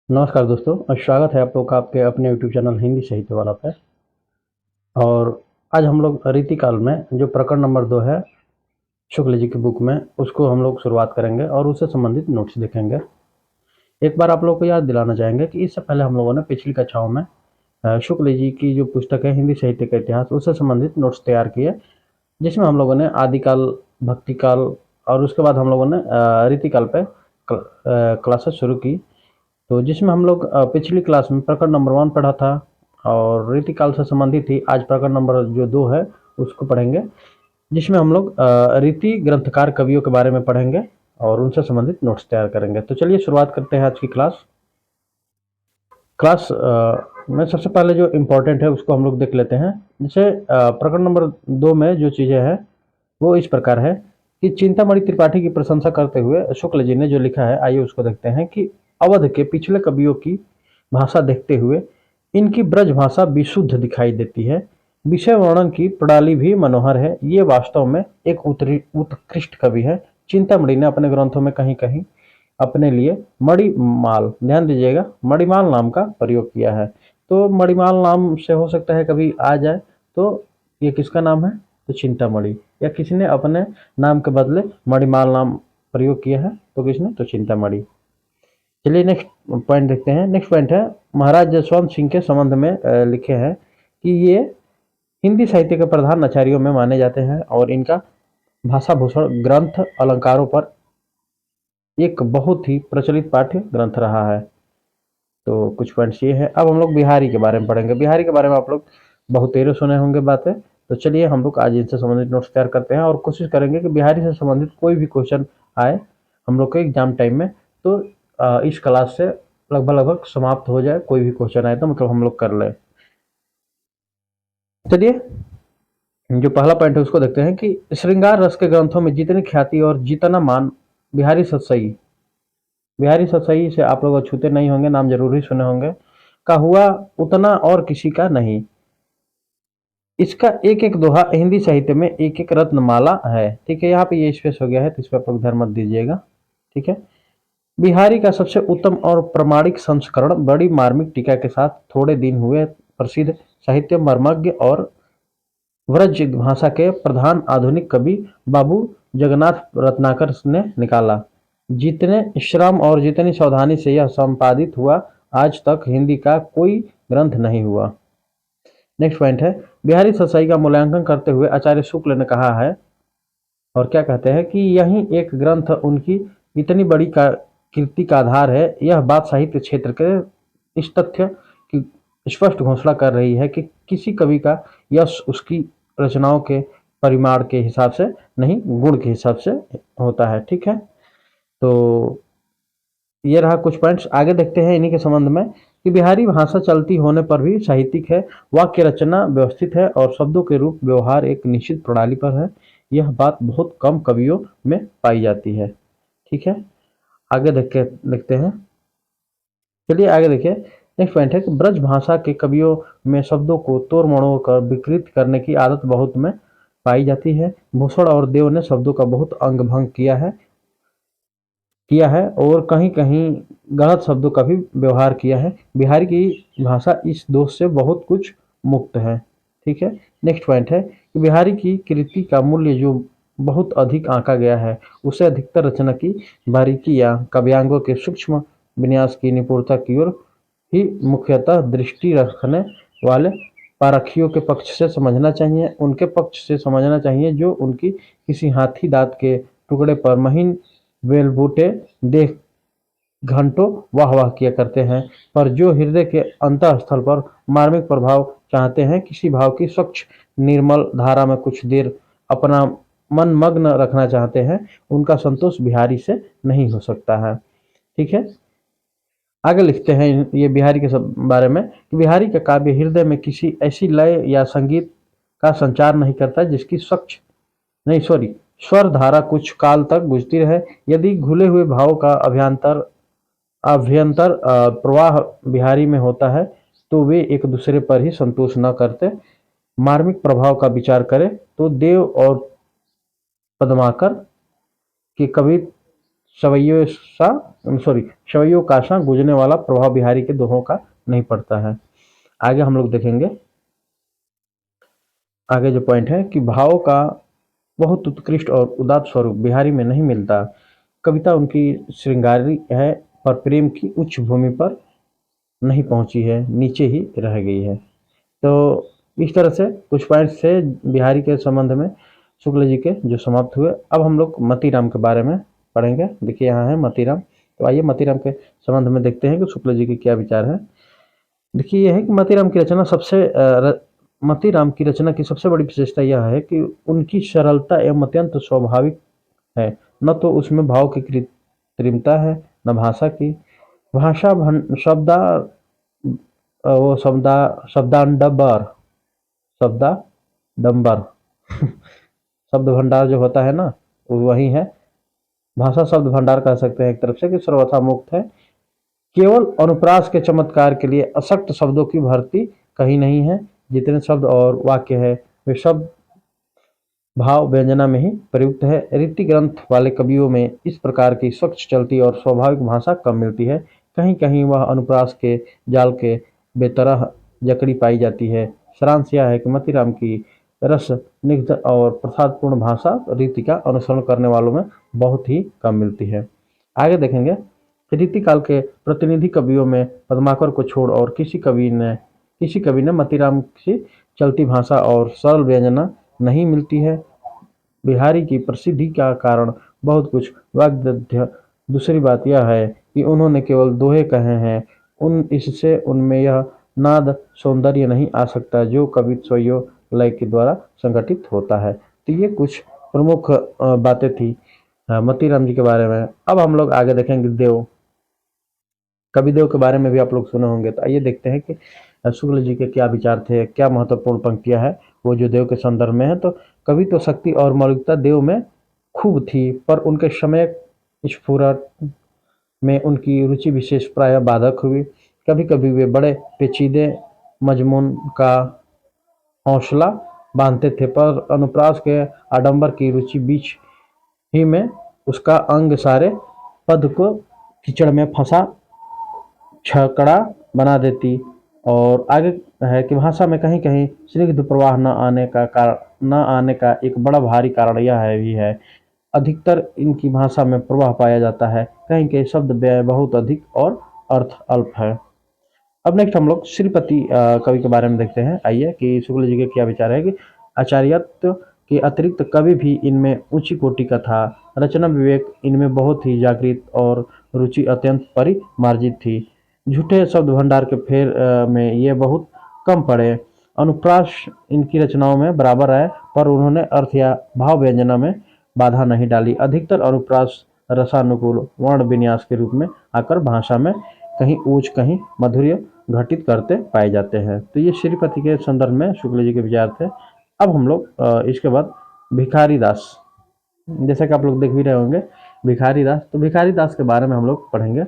नमस्कार दोस्तों, स्वागत है आप लोग का आपके अपने यूट्यूब चैनल हिंदी साहित्य वाला पे। और आज हम लोग रीतिकाल में जो प्रकरण नंबर 2 है शुक्ल जी की बुक में, उसको हम लोग शुरुआत करेंगे और उससे संबंधित नोट्स देखेंगे। एक बार आप लोग को याद दिलाना चाहेंगे कि इससे पहले हम लोगों ने पिछली कक्षाओं में शुक्ल जी की जो पुस्तक है हिंदी साहित्य का इतिहास, उससे संबंधित नोट्स तैयार किए, जिसमें हम लोगों ने आदिकाल, भक्तिकाल और उसके बाद हम लोगों ने रीतिकाल पे क्लासेस शुरू की। तो जिसमें हम लोग पिछली क्लास में प्रकरण नंबर 1 पढ़ा था और रीतिकाल से संबंधित ही आज प्रकरण नंबर जो 2 है उसको पढ़ेंगे, जिसमें हम लोग रीति ग्रंथकार कवियों के बारे में पढ़ेंगे और उनसे संबंधित नोट्स तैयार करेंगे। तो चलिए शुरुआत करते हैं आज की क्लास में सबसे पहले जो इम्पोर्टेंट है उसको हम लोग देख लेते हैं। जैसे प्रकरण नंबर 2 में जो चीज़ें हैं वो इस प्रकार है कि चिंतामणि त्रिपाठी की प्रशंसा करते हुए शुक्ल जी ने जो लिखा है, आइए उसको देखते हैं कि अवध के पिछले कवियों की भाषा देखते हुए इनकी ब्रज भाषा विशुद्ध दिखाई देती है। विषय वर्णन की प्रणाली भी मनोहर है। ये वास्तव में एक उत्कृष्ट कवि है। चिंतामणि ने अपने ग्रंथों में कहीं कहीं अपने लिए मणिमाल, ध्यान दीजिएगा, मणिमाल नाम का प्रयोग किया है। तो मणिमाल नाम से हो सकता है कभी आ जाए, तो ये किसका नाम है? तो चिंतामणि, या किसी ने अपने नाम के बदले मणिमाल नाम प्रयोग किया है, तो किसने? तो चिंतामणि। चलिए नेक्स्ट पॉइंट देखते हैं। नेक्स्ट पॉइंट है महाराज जसवंत सिंह के संबंध में लिखे हैं कि ये हिंदी साहित्य के प्रधान आचार्यों में माने जाते हैं और इनका भाषा भूषण ग्रंथ अलंकारों पर एक बहुत ही प्रचलित पाठ्य ग्रंथ रहा है। तो कुछ पॉइंट्स ये है। अब हम लोग बिहारी के बारे में पढ़ेंगे। बिहारी के बारे में आप लोग बहुतेरे सुने होंगे बातें। तो चलिए हम लोग आज इनसे संबंधित नोट्स तैयार करते हैं और कोशिश करेंगे कि बिहारी से संबंधित कोई भी क्वेश्चन आए हम लोग के एग्जाम टाइम में, तो इस क्लास से लगभग समाप्त हो जाए। कोई भी क्वेश्चन आए तो मतलब हम लोग कर लें। चलिए जो पहला पॉइंट है उसको देखते हैं कि श्रृंगार रस के ग्रंथों में जितनी ख्याति और जितना मान बिहारी सतसई, बिहारी सतसई से आप लोग अछूते नहीं होंगे, नाम जरूर ही सुने होंगे, का हुआ उतना और किसी का नहीं। इसका एक एक दोहा हिंदी साहित्य में एक एक रत्नमाला है। ठीक है, यहाँ पे ये स्पेस हो गया है तो इस पर आप लोग ध्यान मत दीजिएगा। ठीक है, बिहारी का सबसे उत्तम और प्रामाणिक संस्करण बड़ी मार्मिक टीका के साथ थोड़े दिन हुए प्रसिद्ध साहित्य मर्मज्ञ और व्रज भाषा के प्रधान आधुनिक कवि बाबू जगन्नाथ रत्नाकर ने निकाला। जितने श्रम और जितनी सावधानी से यह संपादित हुआ, आज तक हिंदी का कोई ग्रंथ नहीं हुआ। नेक्स्ट पॉइंट है बिहारी सतसई का मूल्यांकन करते हुए आचार्य शुक्ल ने कहा है, और क्या कहते हैं कि यही एक ग्रंथ उनकी इतनी बड़ी कीर्ति का आधार है। यह बात साहित्य क्षेत्र के इस तथ्य की स्पष्ट घोषणा कर रही है कि किसी कवि का यश उसकी रचनाओं के परिमाण के हिसाब से नहीं, गुण के हिसाब से होता है। ठीक है, तो ये रहा कुछ पॉइंट्स। आगे देखते हैं इन्हीं के संबंध में कि बिहारी भाषा चलती होने पर भी साहित्यिक है, वाक्य रचना व्यवस्थित है और शब्दों के रूप व्यवहार एक निश्चित प्रणाली पर है। यह बात बहुत कम कवियों में पाई जाती है। ठीक है, आगे देखते हैं। चलिए आगे देखिए। नेक्स्ट पॉइंट है कि ब्रज भाषा के कवियों में शब्दों को तोड़ मड़ोड़ कर विकृत करने की आदत बहुत में पाई जाती है। भूषण और देव ने शब्दों का बहुत अंग भंग किया है और कहीं कहीं गलत शब्दों का भी व्यवहार किया है। बिहारी की भाषा इस दोष से बहुत कुछ मुक्त है। ठीक है, नेक्स्ट पॉइंट है कि बिहारी की कृति का मूल्य जो बहुत अधिक आंका गया है, उसे अधिकतर रचना की बारीकी या काव्यांगों के सूक्ष्म विन्यास की निपुणता की ओर ही मुख्यतः दृष्टि रखने वाले पारखियों के पक्ष से समझना चाहिए, उनके पक्ष से समझना चाहिए जो उनकी किसी हाथी दांत के टुकड़े पर महीन बेलबूटे देख घंटों वाह वाह किया करते हैं, पर जो हृदय के अंतःस्थल पर मार्मिक प्रभाव चाहते हैं, किसी भाव की स्वच्छ निर्मल धारा में कुछ देर अपना मन मग्न रखना चाहते हैं, उनका संतोष बिहारी से नहीं हो सकता है। ठीक है, आगे लिखते हैं ये बिहारी के बारे में कि बिहारी का काव्य हृदय में किसी ऐसी लय या संगीत का संचार नहीं करता जिसकी स्वच्छ नहीं सॉरी स्वर धारा कुछ काल तक गुजरती रहे। यदि घुले हुए भावों का अभ्यंतर प्रवाह बिहारी में होता है तो वे एक दूसरे पर ही संतोष न करते मार्मिक प्रभाव का विचार करें तो देव और पद्माकर के कवि सवैयों सा सवैयों का सा गुजरने वाला प्रभाव बिहारी के दोहों का नहीं पड़ता है। आगे हम लोग देखेंगे, आगे जो पॉइंट है कि भाव का बहुत उत्कृष्ट और उदात्त स्वरूप बिहारी में नहीं मिलता। कविता उनकी श्रृंगारी है, पर प्रेम की उच्च भूमि पर नहीं पहुंची है, नीचे ही रह गई है। तो इस तरह से कुछ पॉइंट्स से बिहारी के संबंध में शुक्ल जी के जो समाप्त हुए। अब हम लोग मतीराम के बारे में पढ़ेंगे। देखिए यहाँ है मतीराम। तो आइए मतीराम के संबंध में देखते हैं कि शुक्ल जी के क्या विचार है। देखिए यह है कि मतीराम की रचना की सबसे बड़ी विशेषता यह है कि उनकी सरलता एवं अत्यंत स्वाभाविक है। न तो उसमें भाव की कृत्रिमता है, न भाषा की। भाषा शब्दा वो शब्दा शब्दांडबर शब्दाडंबर शब्द भंडार जो होता है ना, वो वही है। भाषा शब्द भंडार कह सकते हैं एक तरफ से, कि सर्वथा मुक्त है। केवल अनुप्रास के चमत्कार के लिए अशक्त शब्दों की भर्ती कहीं नहीं है। जितने शब्द और वाक्य है वे सब भाव व्यंजना में ही प्रयुक्त है। रीति ग्रंथ वाले कवियों में इस प्रकार की स्वच्छ चलती और स्वाभाविक भाषा कम मिलती है। कहीं कहीं वह अनुप्रास के जाल के बेतरह जकड़ी पाई जाती है। सारांश यह है कि मतीराम की रस निग्ध और प्रसादपूर्ण भाषा रीति का अनुसरण करने वालों में बहुत ही कम मिलती है। आगे देखेंगे, रीति काल के प्रतिनिधि कवियों में पद्माकर को छोड़ और किसी कवि ने मतीराम की चलती भाषा और सरल व्यंजना नहीं मिलती है। बिहारी की प्रसिद्धि का कारण बहुत कुछ वाग्दध्य। दूसरी बात यह है कि उन्होंने केवल दोहे कहे हैं। इससे उनमें यह नाद सौंदर्य नहीं आ सकता जो कवित्वयो लय के द्वारा संगठित होता है। तो ये कुछ प्रमुख बातें थी मतीराम जी के बारे में। अब हम लोग आगे देखेंगे देव, कविदेव के बारे में भी आप लोग सुने होंगे। तो आइए देखते हैं कि शुक्ल जी के क्या विचार थे, क्या महत्वपूर्ण पंक्तियां हैं वो जो देव के संदर्भ में है। तो कवि तो शक्ति और मौलिकता देव में खूब थी, पर उनके समय स्फुरत में उनकी रुचि विशेष प्रायः बाधक हुई। कभी कभी वे बड़े पेचीदे मजमून का हौसला बांधते थे, पर अनुप्रास के आडंबर की रुचि बीच ही में उसका अंग सारे पद को कीचड़ में फंसा छकड़ा बना देती। और आगे है कि भाषा में कहीं कहीं स्निग्ध प्रवाह न आने का एक बड़ा भारी कारण यह है भी है। अधिकतर इनकी भाषा में प्रवाह पाया जाता है, कहीं के शब्द व्यय बहुत अधिक और अर्थ अल्प है। अब नेक्स्ट हम लोग श्रीपति कवि के बारे में देखते हैं। आइए कि शुक्ल जी के क्या विचार है कि आचार्यत्व के अतिरिक्त कवि भी इनमें ऊंची कोटि का था। रचना विवेक इनमें बहुत ही जागृत और रुचि अत्यंत परिमार्जित थी। झूठे शब्द भंडार के फेर में ये बहुत कम पड़े। अनुप्रास इनकी रचनाओं में बराबर आए, पर उन्होंने अर्थ या भाव व्यंजना में बाधा नहीं डाली। अधिकतर अनुप्रास रसानुकूल वर्ण विन्यास के रूप में आकर भाषा में कहीं ऊंच कहीं मधुर्य घटित करते पाए जाते हैं। तो ये श्रीपति के संदर्भ में शुक्ल जी के विचार थे। अब हम लोग इसके बाद भिखारी दास, जैसा कि आप लोग देख भी रहे होंगे भिखारी दास। तो भिखारी दास के बारे में हम लोग पढ़ेंगे।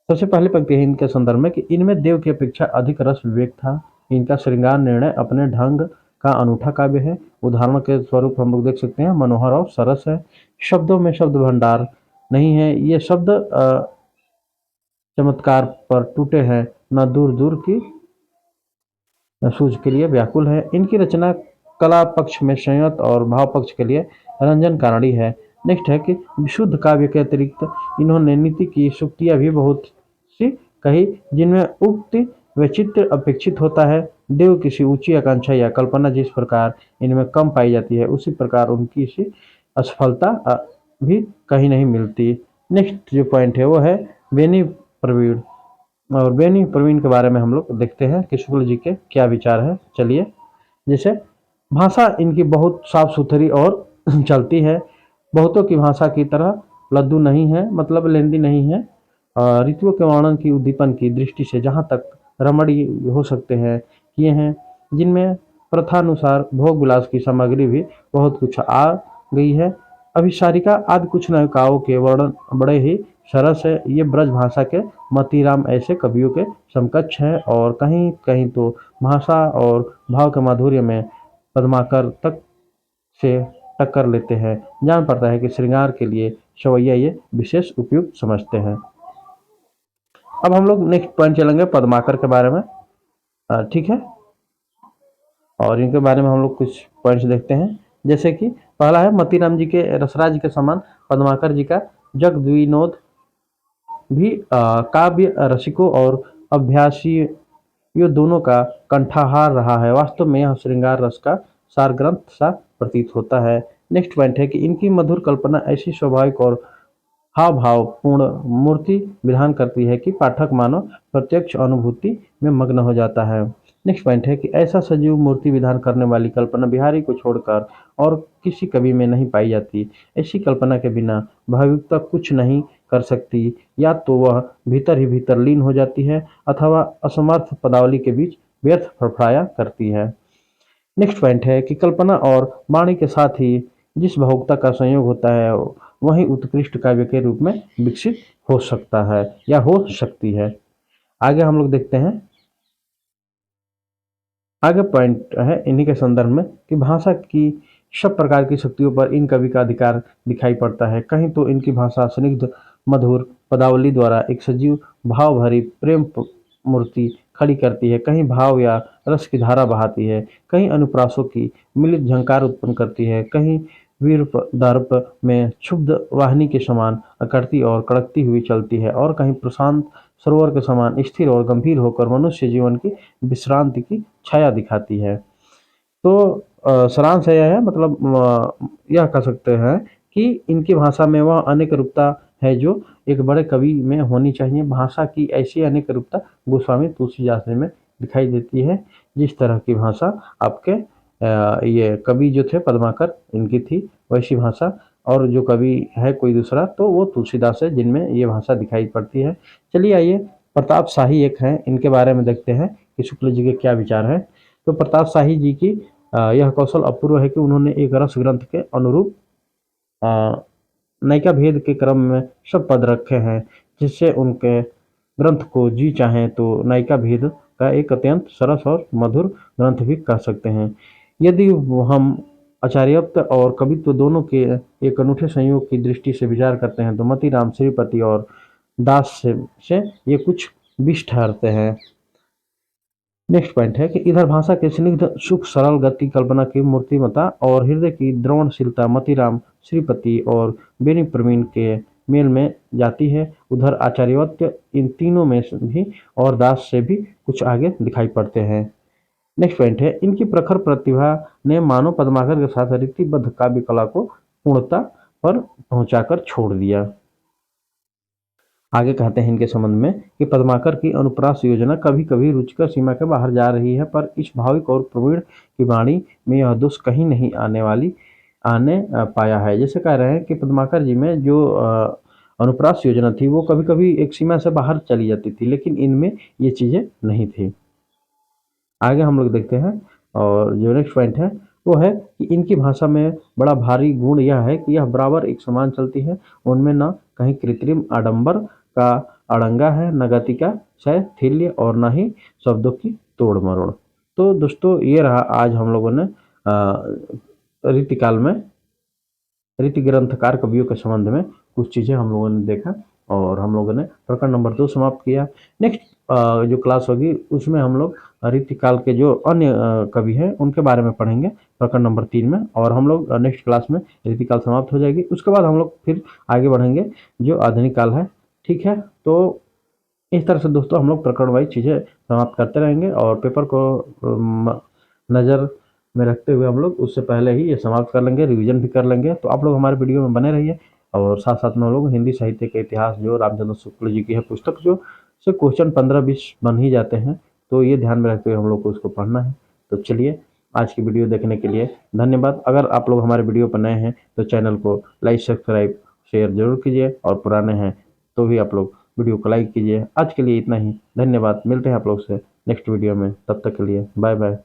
सबसे पहली पंक्ति है इनके संदर्भ में कि इनमें देव की अपेक्षा अधिक रस विवेक था। इनका श्रृंगार निर्णय अपने ढंग का अनूठा काव्य है। उदाहरण के स्वरूप हम लोग देख सकते हैं मनोहर और सरस है। शब्दों में शब्द भंडार नहीं है। ये शब्द चमत्कार पर टूटे हैं, न दूर दूर की सूझ के लिए व्याकुल है। इनकी रचना कला पक्ष में संयत और भाव पक्ष के लिए रंजन कारणी है। नेक्स्ट है कि विशुद्ध काव्य के अतिरिक्त इन्होंने नीति की सूक्तियां भी बहुत सी कही, जिनमें उक्ति व चित्र अपेक्षित होता है। देव किसी ऊंची आकांक्षा या कल्पना जिस प्रकार इनमें कम पाई जाती है, उसी प्रकार उनकी सी असफलता भी कहीं नहीं मिलती। नेक्स्ट जो पॉइंट है वो है बेनी प्रवीण। और बेनी प्रवीण के बारे में हम लोग देखते हैं कि शुक्ल जी के क्या विचार है। चलिए, जैसे भाषा इनकी बहुत साफ सुथरी और चलती है। बहुतों की भाषा की तरह लद्दू नहीं है, मतलब लेंदी नहीं है। ऋतुओं के वर्णन की उद्दीपन की दृष्टि से जहाँ तक रमणीय हो सकते हैं किए हैं, जिनमें प्रथानुसार भोग विलास की सामग्री भी बहुत कुछ आ गई है। अभिसारिका आदि कुछ नायिकाओं के वर्णन बड़े ही सरस है। ये ब्रज भाषा के मतीराम ऐसे कवियों के समकक्ष है, और कहीं कहीं तो भाषा और भाव के माधुर्य में पद्माकर तक से टक्कर लेते हैं। जान पड़ता है कि श्रृंगार के लिए सवैया ये विशेष उपयुक्त समझते हैं। अब हम लोग नेक्स्ट पॉइंट चलेंगे पद्माकर के बारे में। ठीक है, और इनके बारे में हम लोग कुछ पॉइंट्स देखते हैं। जैसे कि पहला है मतीराम जी के रसराज के समान पद्माकर जी का जग विनोद भी काव्य रसिकों और अभ्यासियों दोनों का कंठाहार रहा है। वास्तव में यह श्रृंगार रस का सार ग्रंथ सा प्रतीत होता है। नेक्स्ट पॉइंट है कि इनकी मधुर कल्पना ऐसी स्वाभाविक और हाव भाव पूर्ण मूर्ति विधान करती है कि पाठक मानो प्रत्यक्ष अनुभूति में मग्न हो जाता है। नेक्स्ट पॉइंट है कि ऐसा सजीव मूर्ति विधान करने वाली कल्पना बिहारी को छोड़कर और किसी कवि में नहीं पाई जाती। ऐसी कल्पना के बिना भावुकता कुछ नहीं कर सकती, या तो वह भीतर ही भीतर लीन हो जाती है अथवा असमर्थ पदावली के बीच व्यर्थ फड़फड़ाया करती है। नेक्स्ट पॉइंट है कि कल्पना और वाणी के साथ ही जिस भावुकता का संयोग होता है वही उत्कृष्ट काव्य के रूप में विकसित हो सकता है या हो सकती है। आगे हम लोग देखते हैं, आगे पॉइंट है इन्हीं के संदर्भ में कि भाषा की सब प्रकार की शक्तियों पर इन कवि का अधिकार दिखाई पड़ता है। कहीं तो इनकी भाषा स्निग्ध मधुर पदावली द्वारा एक सजीव भाव भरी प्रेम मूर्ति खड़ी करती है, कहीं भाव या रस की धारा बहाती है, कहीं अनुप्रासों की मिलित झंकार उत्पन्न करती है, कहीं वीर दर्प में क्षुब्ध वाहिनी के समान अकड़ती और कड़कती हुई चलती है, और कहीं प्रशांत सरोवर के समान स्थिर और गंभीर होकर मनुष्य जीवन की विश्रांति की छाया दिखाती है। तो सारांश यह है, मतलब यह कह सकते हैं कि इनकी भाषा में वह अनेक रूपता है जो एक बड़े कवि में होनी चाहिए। भाषा की ऐसी अनेक रूपता गोस्वामी तुलसीदास में दिखाई देती है। जिस तरह की भाषा आपके ये कवि जो थे पद्माकर इनकी थी, वैसी भाषा और जो कवि है कोई दूसरा तो वो तुलसीदास है जिनमें ये भाषा दिखाई पड़ती है। चलिए आइए प्रताप शाही एक हैं, इनके बारे में देखते हैं कि शुक्ल जी के क्या विचार हैं। तो प्रताप शाही जी की यह कौशल अपूर्व है कि उन्होंने एक रस ग्रंथ के अनुरूप नायिका भेद के क्रम में सब पद रखे हैं, जिससे उनके ग्रंथ को जी चाहें तो नायिका भेद का एक अत्यंत सरस और मधुर ग्रंथ भी कह सकते हैं। यदि हम आचार्यत्व और कवित्व दोनों के एक अनूठे संयोग की दृष्टि से विचार करते हैं तो मतीराम श्रीपति और दास से ये कुछ विष ठहरते हैं। नेक्स्ट पॉइंट है कि इधर भाषा के स्निग्ध सुख सरल गति कल्पना की मूर्तिमता और हृदय की द्रवणशीलता मतीराम श्रीपति और बेनी प्रवीण के मेल में जाती है, उधर आचार्यवत्य इन तीनों में भी और दास से भी कुछ आगे दिखाई पड़ते हैं। नेक्स्ट पॉइंट है इनकी प्रखर प्रतिभा ने मानव पद्माकर के साथ रीतिबद्ध काव्य कला को पूर्णता पर पहुंचाकर छोड़ दिया। आगे कहते हैं इनके संबंध में कि पद्माकर की अनुप्रास योजना कभी कभी रुचिकर सीमा के बाहर जा रही है, पर इस भाविक और प्रवीण की वाणी में यह दोष कहीं नहीं आने पाया है। जैसे कह रहे हैं कि पद्माकर जी में जो अनुप्रास योजना थी वो कभी कभी एक सीमा से बाहर चली जाती थी, लेकिन इनमें ये चीज़ें नहीं थी। आगे हम लोग देखते हैं, और जो नेक्स्ट पॉइंट है वो है कि इनकी भाषा में बड़ा भारी गुण यह है कि यह बराबर एक समान चलती है। उनमें न कहीं कृत्रिम आडंबर का अड़ंगा है, न गति का शैथिल्य और न ही शब्दों की तोड़ मरोड़। तो दोस्तों ये रहा आज हम लोगों ने रीतिकाल में रीति ग्रंथकार कवियों के संबंध में कुछ चीज़ें हम लोगों ने देखा और हम लोगों ने प्रकरण नंबर 2 समाप्त किया। नेक्स्ट जो क्लास होगी उसमें हम लोग रीतिकाल के जो अन्य कवि हैं उनके बारे में पढ़ेंगे प्रकरण नंबर 3 में, और हम लोग नेक्स्ट क्लास में रीतिकाल समाप्त हो जाएगी। उसके बाद हम लोग फिर आगे बढ़ेंगे जो आधुनिक काल है। ठीक है, तो इस तरह से दोस्तों हम लोग प्रकरण वाइज चीज़ें समाप्त करते रहेंगे और पेपर को नज़र में रखते हुए हम लोग उससे पहले ही ये समाप्त कर लेंगे, रिवीजन भी कर लेंगे। तो आप लोग हमारे वीडियो में बने रहिए, और साथ साथ में हम लोग हिंदी साहित्य के इतिहास जो रामचंद्र शुक्ल जी की है पुस्तक जो से क्वेश्चन 15-20 बन ही जाते हैं, तो ये ध्यान में रखते हुए हम लोग को उसको पढ़ना है। तो चलिए आज की वीडियो देखने के लिए धन्यवाद। अगर आप लोग हमारे वीडियो पर नए हैं तो चैनल को लाइक सब्सक्राइब शेयर जरूर कीजिए, और पुराने हैं तो भी आप लोग वीडियो को लाइक कीजिए। आज के लिए इतना ही, धन्यवाद। मिलते हैं आप लोग से नेक्स्ट वीडियो में, तब तक के लिए बाय बाय।